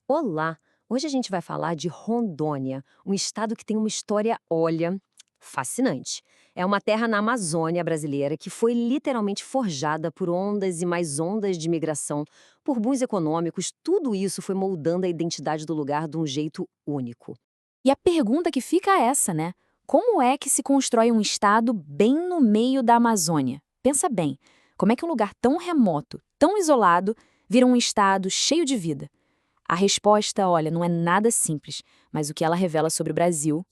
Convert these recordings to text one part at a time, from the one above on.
Olá! Hoje a gente vai falar de Rondônia, um estado que tem uma história, olha, fascinante. É uma terra na Amazônia brasileira que foi literalmente forjada por ondas e mais ondas de migração, por bons econômicos, tudo isso foi moldando a identidade do lugar de um jeito único. E a pergunta que fica é essa, né? Como é que se constrói um estado bem no meio da Amazônia? Pensa bem, como é que um lugar tão remoto, tão isolado, vira um estado cheio de vida? A resposta, olha, não é nada simples, mas o que ela revela sobre o Brasil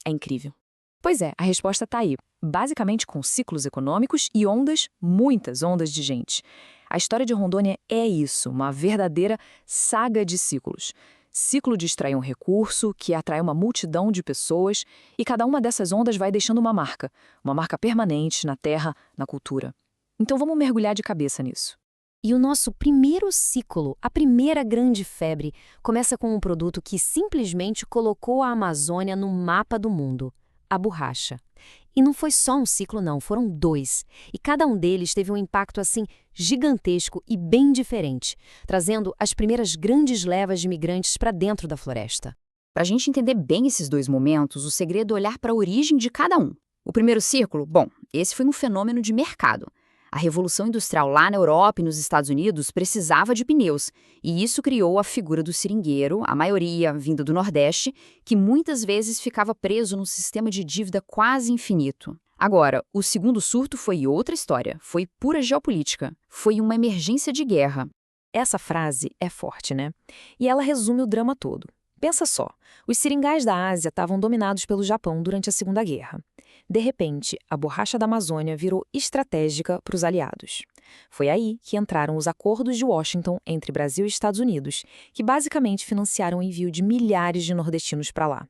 é incrível. Pois é, a resposta está aí, basicamente com ciclos econômicos e ondas, muitas ondas de gente. A história de Rondônia é isso, uma verdadeira saga de ciclos. Ciclo de extrair um recurso que atrai uma multidão de pessoas e cada uma dessas ondas vai deixando uma marca permanente na terra, na cultura. Então vamos mergulhar de cabeça nisso. E o nosso primeiro ciclo, a primeira grande febre, começa com um produto que simplesmente colocou a Amazônia no mapa do mundo: a borracha. E não foi só um ciclo, não, foram dois. E cada um deles teve um impacto assim gigantesco e bem diferente, trazendo as primeiras grandes levas de imigrantes para dentro da floresta. Para a gente entender bem esses dois momentos, o segredo é olhar para a origem de cada um. O primeiro círculo, bom, esse foi um fenômeno de mercado. A Revolução Industrial lá na Europa e nos Estados Unidos precisava de pneus, e isso criou a figura do seringueiro, a maioria vinda do Nordeste, que muitas vezes ficava preso num sistema de dívida quase infinito. Agora, o segundo surto foi outra história, foi pura geopolítica, foi uma emergência de guerra. Essa frase é forte, né? E ela resume o drama todo. Pensa só, os seringais da Ásia estavam dominados pelo Japão durante a Segunda Guerra. De repente, a borracha da Amazônia virou estratégica para os aliados. Foi aí que entraram os acordos de Washington entre Brasil e Estados Unidos, que basicamente financiaram o envio de milhares de nordestinos para lá.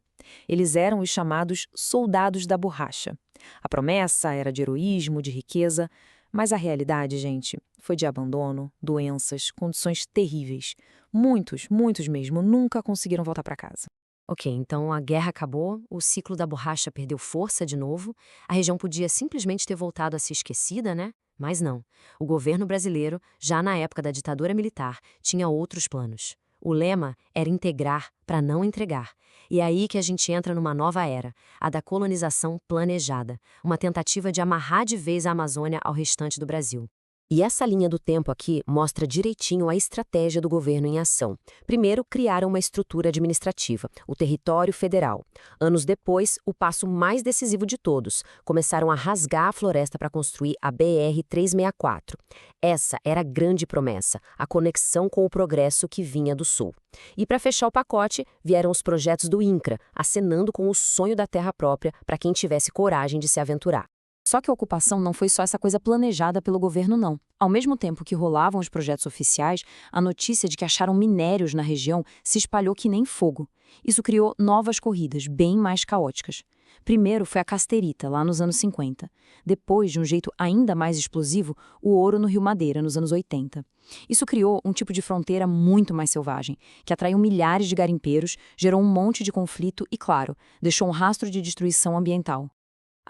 Eles eram os chamados soldados da borracha. A promessa era de heroísmo, de riqueza, mas a realidade, gente, foi de abandono, doenças, condições terríveis. Muitos, muitos mesmo, nunca conseguiram voltar para casa. Ok, então a guerra acabou, o ciclo da borracha perdeu força de novo, a região podia simplesmente ter voltado a ser esquecida, né? Mas não. O governo brasileiro, já na época da ditadura militar, tinha outros planos. O lema era integrar para não entregar. E é aí que a gente entra numa nova era, a da colonização planejada, uma tentativa de amarrar de vez a Amazônia ao restante do Brasil. E essa linha do tempo aqui mostra direitinho a estratégia do governo em ação. Primeiro, criaram uma estrutura administrativa, o Território Federal. Anos depois, o passo mais decisivo de todos, começaram a rasgar a floresta para construir a BR-364. Essa era a grande promessa, a conexão com o progresso que vinha do sul. E para fechar o pacote, vieram os projetos do INCRA, acenando com o sonho da terra própria para quem tivesse coragem de se aventurar. Só que a ocupação não foi só essa coisa planejada pelo governo, não. Ao mesmo tempo que rolavam os projetos oficiais, a notícia de que acharam minérios na região se espalhou que nem fogo. Isso criou novas corridas, bem mais caóticas. Primeiro foi a casterita, lá nos anos 50. Depois, de um jeito ainda mais explosivo, o ouro no Rio Madeira, nos anos 80. Isso criou um tipo de fronteira muito mais selvagem, que atraiu milhares de garimpeiros, gerou um monte de conflito e, claro, deixou um rastro de destruição ambiental.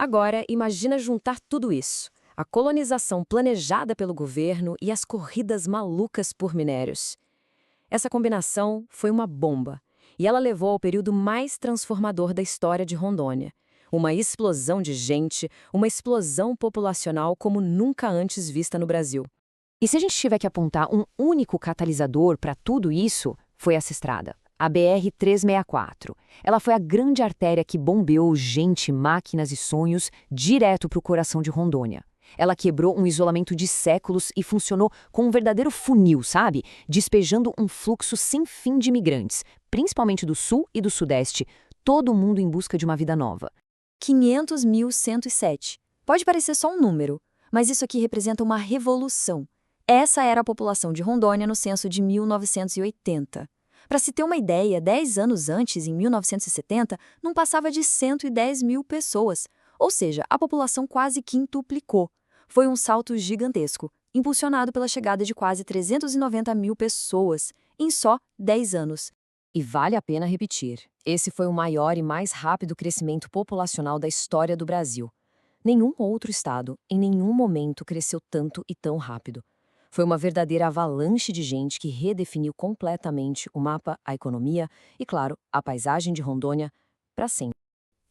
Agora, imagina juntar tudo isso: a colonização planejada pelo governo e as corridas malucas por minérios. Essa combinação foi uma bomba, e ela levou ao período mais transformador da história de Rondônia. Uma explosão de gente, uma explosão populacional como nunca antes vista no Brasil. E se a gente tiver que apontar um único catalisador para tudo isso, foi essa estrada. A BR-364. Ela foi a grande artéria que bombeou gente, máquinas e sonhos direto para o coração de Rondônia. Ela quebrou um isolamento de séculos e funcionou como um verdadeiro funil, sabe? Despejando um fluxo sem fim de imigrantes, principalmente do sul e do sudeste, todo mundo em busca de uma vida nova. 500.107. Pode parecer só um número, mas isso aqui representa uma revolução. Essa era a população de Rondônia no censo de 1980. Para se ter uma ideia, 10 anos antes, em 1970, não passava de 110 mil pessoas. Ou seja, a população quase quintuplicou. Foi um salto gigantesco, impulsionado pela chegada de quase 390 mil pessoas em só 10 anos. E vale a pena repetir, esse foi o maior e mais rápido crescimento populacional da história do Brasil. Nenhum outro estado, em nenhum momento, cresceu tanto e tão rápido. Foi uma verdadeira avalanche de gente que redefiniu completamente o mapa, a economia e, claro, a paisagem de Rondônia para sempre.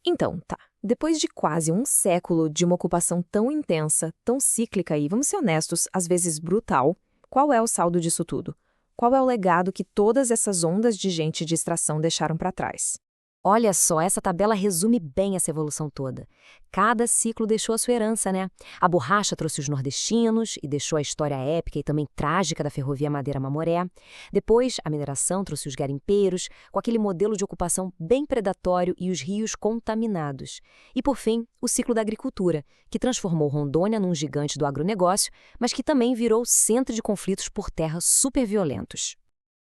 Então, tá. Depois de quase um século de uma ocupação tão intensa, tão cíclica e, vamos ser honestos, às vezes brutal, qual é o saldo disso tudo? Qual é o legado que todas essas ondas de gente de extração deixaram para trás? Olha só, essa tabela resume bem essa evolução toda. Cada ciclo deixou a sua herança, né? A borracha trouxe os nordestinos e deixou a história épica e também trágica da ferrovia Madeira-Mamoré. Depois, a mineração trouxe os garimpeiros, com aquele modelo de ocupação bem predatório e os rios contaminados. E, por fim, o ciclo da agricultura, que transformou Rondônia num gigante do agronegócio, mas que também virou centro de conflitos por terra super violentos.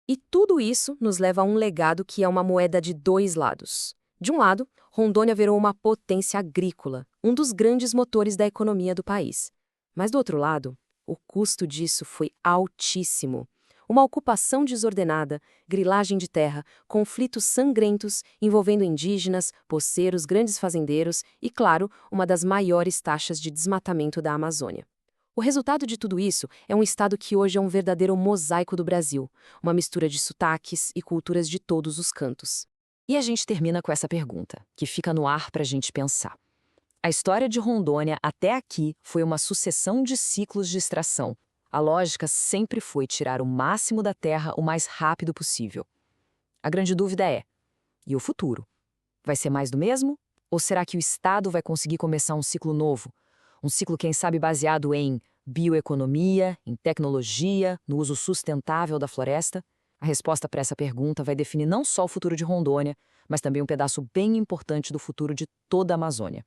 E tudo isso nos leva a um legado que é uma moeda de dois lados. De um lado, Rondônia virou uma potência agrícola, um dos grandes motores da economia do país. Mas do outro lado, o custo disso foi altíssimo. Uma ocupação desordenada, grilagem de terra, conflitos sangrentos envolvendo indígenas, poceiros, grandes fazendeiros e, claro, uma das maiores taxas de desmatamento da Amazônia. O resultado de tudo isso é um estado que hoje é um verdadeiro mosaico do Brasil, uma mistura de sotaques e culturas de todos os cantos. E a gente termina com essa pergunta, que fica no ar para a gente pensar. A história de Rondônia até aqui foi uma sucessão de ciclos de extração. A lógica sempre foi tirar o máximo da terra o mais rápido possível. A grande dúvida é: e o futuro? Vai ser mais do mesmo? Ou será que o estado vai conseguir começar um ciclo novo? Um ciclo, quem sabe, baseado em bioeconomia, em tecnologia, no uso sustentável da floresta? A resposta para essa pergunta vai definir não só o futuro de Rondônia, mas também um pedaço bem importante do futuro de toda a Amazônia.